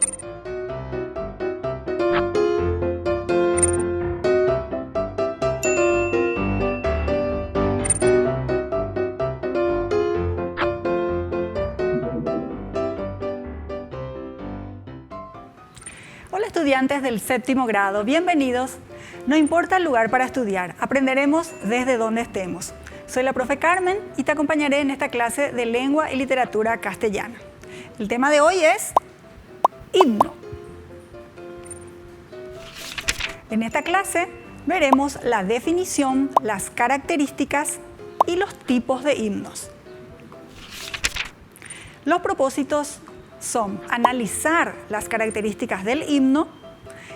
Hola estudiantes del séptimo grado, bienvenidos. No importa el lugar para estudiar, aprenderemos desde donde estemos. Soy la profe Carmen y te acompañaré en esta clase de lengua y literatura castellana. El tema de hoy es himno. En esta clase veremos la definición, las características y los tipos de himnos. Los propósitos son analizar las características del himno,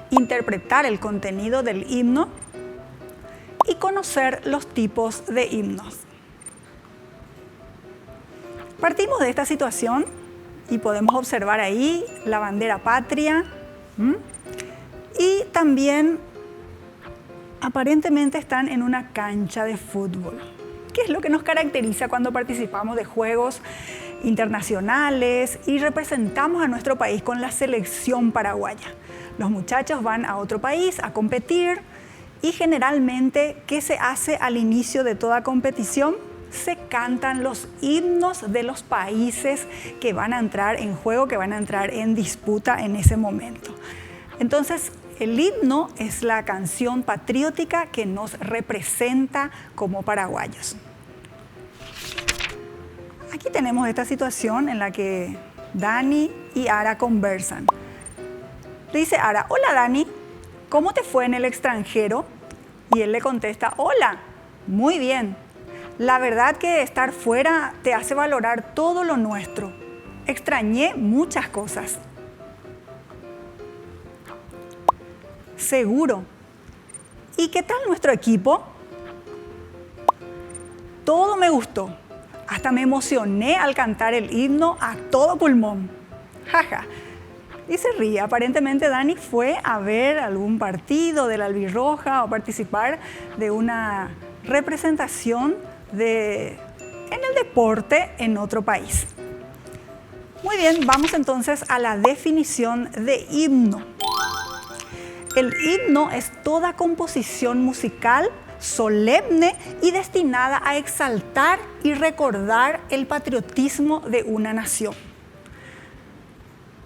interpretar el contenido del himno y conocer los tipos de himnos. Partimos de esta situación y podemos observar ahí la bandera patria y también aparentemente están en una cancha de fútbol. ¿Qué es lo que nos caracteriza cuando participamos de juegos internacionales y representamos a nuestro país con la selección paraguaya? Los muchachos van a otro país a competir y generalmente, ¿qué se hace al inicio de toda competición? Se cantan los himnos de los países que van a entrar en juego, que van a entrar en disputa en ese momento. Entonces, el himno es la canción patriótica que nos representa como paraguayos. Aquí tenemos esta situación en la que Dani y Ara conversan. Le dice Ara: hola Dani, ¿cómo te fue en el extranjero? Y él le contesta: hola, muy bien. La verdad que estar fuera te hace valorar todo lo nuestro. Extrañé muchas cosas. Seguro. ¿Y qué tal nuestro equipo? Todo me gustó. Hasta me emocioné al cantar el himno a todo pulmón. Jaja. Y se ríe. Aparentemente Dani fue a ver algún partido de la albirroja o participar de una representación en el deporte en otro país. Muy bien, vamos entonces a la definición de himno. El himno es toda composición musical solemne y destinada a exaltar y recordar el patriotismo de una nación.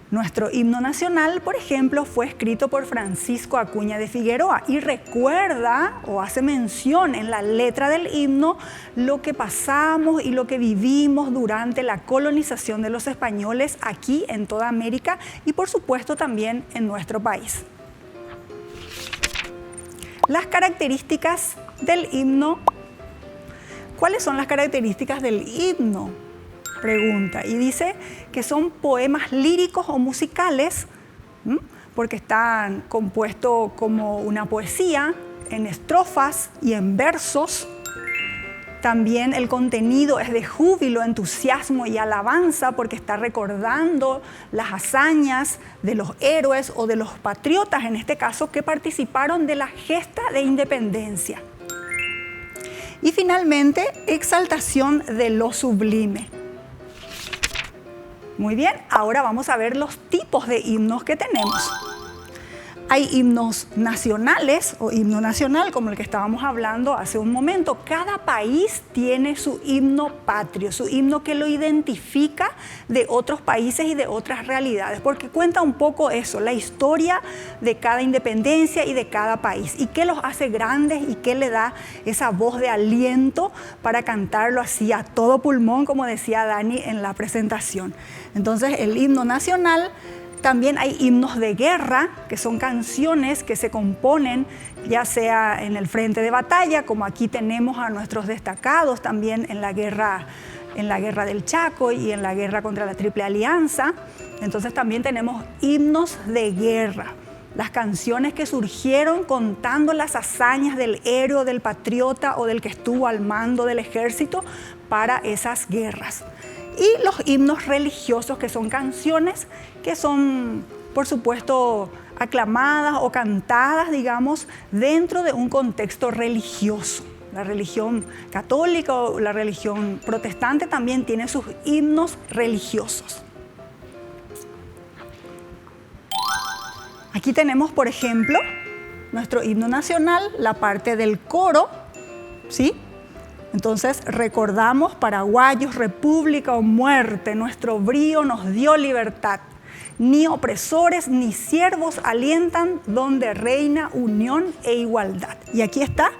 Nuestro himno nacional, por ejemplo, fue escrito por Francisco Acuña de Figueroa y recuerda o hace mención en la letra del himno lo que pasamos y lo que vivimos durante la colonización de los españoles aquí en toda América y por supuesto también en nuestro país. Las características del himno. ¿Cuáles son las características del himno? Pregunta. Y dice que son poemas líricos o musicales, porque están compuestos como una poesía, en estrofas y en versos. También el contenido es de júbilo, entusiasmo y alabanza, porque está recordando las hazañas de los héroes o de los patriotas, en este caso, que participaron de la gesta de independencia. Y finalmente, exaltación de lo sublime. Muy bien, ahora vamos a ver los tipos de himnos que tenemos. Hay himnos nacionales o himno nacional, como el que estábamos hablando hace un momento. Cada país tiene su himno patrio, su himno que lo identifica de otros países y de otras realidades, porque cuenta un poco eso, la historia de cada independencia y de cada país, y qué los hace grandes y qué le da esa voz de aliento para cantarlo así a todo pulmón, como decía Dani en la presentación. Entonces, el himno nacional. También hay himnos de guerra, que son canciones que se componen ya sea en el frente de batalla, como aquí tenemos a nuestros destacados también en la guerra del Chaco y en la guerra contra la Triple Alianza. Entonces también tenemos himnos de guerra, las canciones que surgieron contando las hazañas del héroe, del patriota o del que estuvo al mando del ejército para esas guerras. Y los himnos religiosos, que son canciones que son, por supuesto, aclamadas o cantadas, digamos, dentro de un contexto religioso. La religión católica o la religión protestante también tiene sus himnos religiosos. Aquí tenemos, por ejemplo, nuestro himno nacional, la parte del coro, ¿sí? Entonces recordamos: paraguayos, república o muerte, nuestro brío nos dio libertad. Ni opresores ni siervos alientan, donde reina unión e igualdad. Y aquí está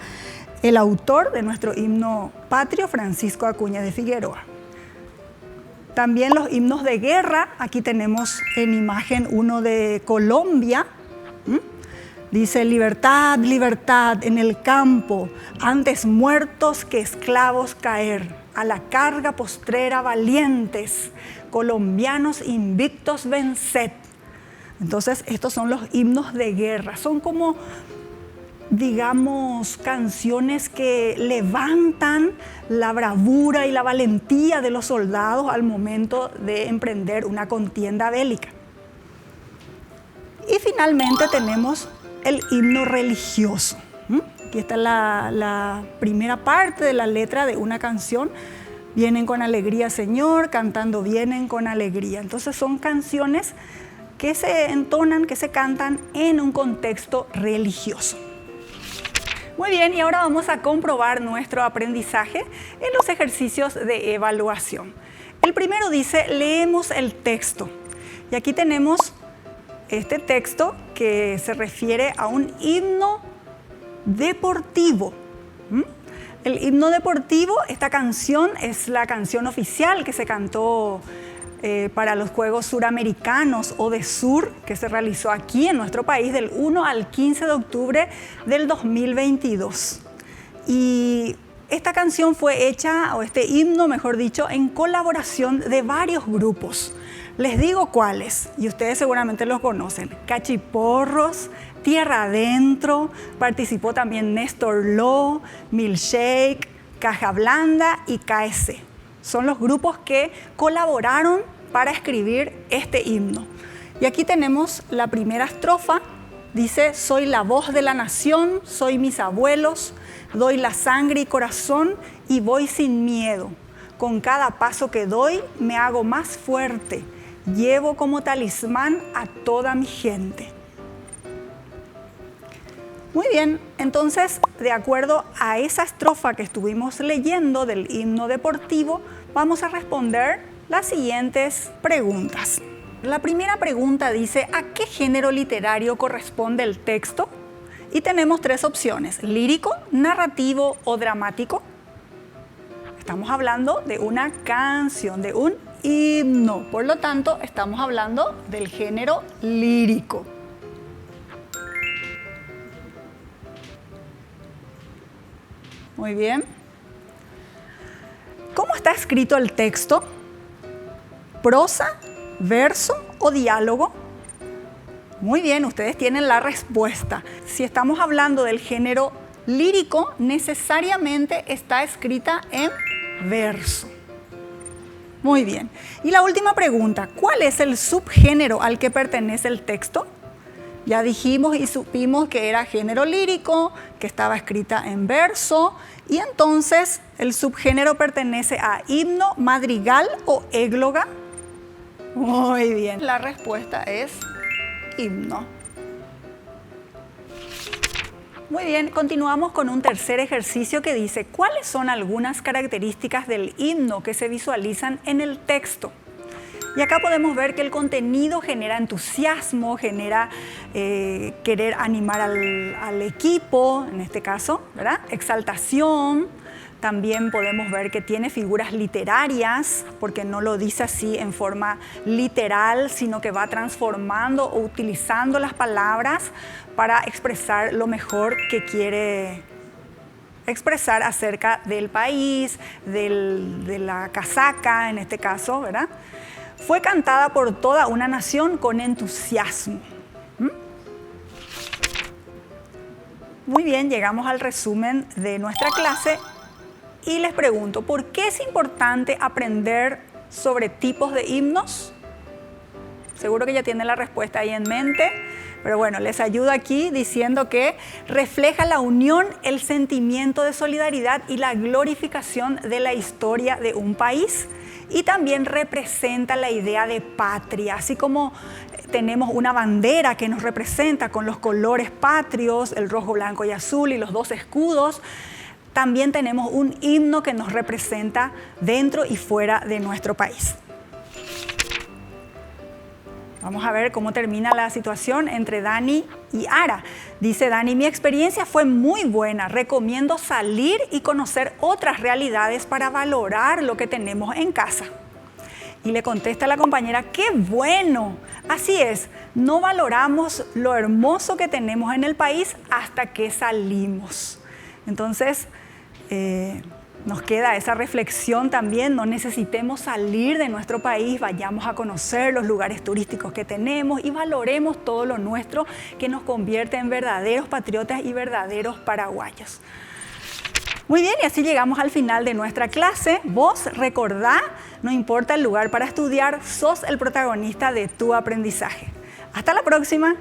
el autor de nuestro himno patrio, Francisco Acuña de Figueroa. También los himnos de guerra, aquí tenemos en imagen uno de Colombia. Dice: libertad, libertad en el campo, antes muertos que esclavos caer, a la carga postrera valientes, colombianos invictos venced. Entonces, estos son los himnos de guerra. Son como, digamos, canciones que levantan la bravura y la valentía de los soldados al momento de emprender una contienda bélica. Y finalmente tenemos el himno religioso. Aquí está la primera parte de la letra de una canción. Vienen con alegría, Señor, cantando vienen con alegría. Entonces son canciones que se entonan, que se cantan en un contexto religioso. Muy bien, y ahora vamos a comprobar nuestro aprendizaje en los ejercicios de evaluación. El primero dice: leemos el texto. Y aquí tenemos este texto que se refiere a un himno deportivo. El himno deportivo, esta canción es la canción oficial que se cantó para los Juegos Suramericanos o de Sur, que se realizó aquí en nuestro país del 1 al 15 de octubre del 2022. Y esta canción fue hecha, o este himno, mejor dicho, en colaboración de varios grupos. Les digo cuáles, y ustedes seguramente los conocen: Cachiporros, Tierra Adentro, participó también Néstor Lo, Milkshake, Caja Blanda y KS. Son los grupos que colaboraron para escribir este himno. Y aquí tenemos la primera estrofa. Dice: soy la voz de la nación, soy mis abuelos, doy la sangre y corazón y voy sin miedo. Con cada paso que doy me hago más fuerte. Llevo como talismán a toda mi gente. Muy bien, entonces, de acuerdo a esa estrofa que estuvimos leyendo del himno deportivo, vamos a responder las siguientes preguntas. La primera pregunta dice: ¿a qué género literario corresponde el texto? Y tenemos tres opciones: lírico, narrativo o dramático. Estamos hablando de una canción, de un himno. Por lo tanto, estamos hablando del género lírico. Muy bien. ¿Cómo está escrito el texto? ¿Prosa, verso o diálogo? Muy bien, ustedes tienen la respuesta. Si estamos hablando del género lírico, necesariamente está escrita en verso. Muy bien. Y la última pregunta: ¿cuál es el subgénero al que pertenece el texto? Ya dijimos y supimos que era género lírico, que estaba escrita en verso, y entonces el subgénero pertenece a himno, madrigal o égloga. Muy bien, la respuesta es himno. Muy bien, continuamos con un tercer ejercicio que dice: ¿cuáles son algunas características del himno que se visualizan en el texto? Y acá podemos ver que el contenido genera entusiasmo, genera querer animar al equipo, en este caso, ¿verdad? Exaltación. También podemos ver que tiene figuras literarias, porque no lo dice así en forma literal, sino que va transformando o utilizando las palabras para expresar lo mejor que quiere expresar acerca del país, de la casaca, en este caso, ¿verdad? Fue cantada por toda una nación con entusiasmo. Muy bien, llegamos al resumen de nuestra clase y les pregunto: ¿por qué es importante aprender sobre tipos de himnos? Seguro que ya tienen la respuesta ahí en mente, pero bueno, les ayudo aquí diciendo que refleja la unión, el sentimiento de solidaridad y la glorificación de la historia de un país. y también representa la idea de patria, así como tenemos una bandera que nos representa con los colores patrios, el rojo, blanco y azul y los dos escudos. También tenemos un himno que nos representa dentro y fuera de nuestro país. Vamos a ver cómo termina la situación entre Dani y Ara. Dice Dani, mi experiencia fue muy buena. Recomiendo salir y conocer otras realidades para valorar lo que tenemos en casa. Y le contesta a la compañera, ¡qué bueno! Así es, no valoramos lo hermoso que tenemos en el país hasta que salimos. Entonces, nos queda esa reflexión también, no necesitemos salir de nuestro país, vayamos a conocer los lugares turísticos que tenemos y valoremos todo lo nuestro que nos convierte en verdaderos patriotas y verdaderos paraguayos. Muy bien, y así llegamos al final de nuestra clase. Vos recordá, no importa el lugar para estudiar, sos el protagonista de tu aprendizaje. Hasta la próxima.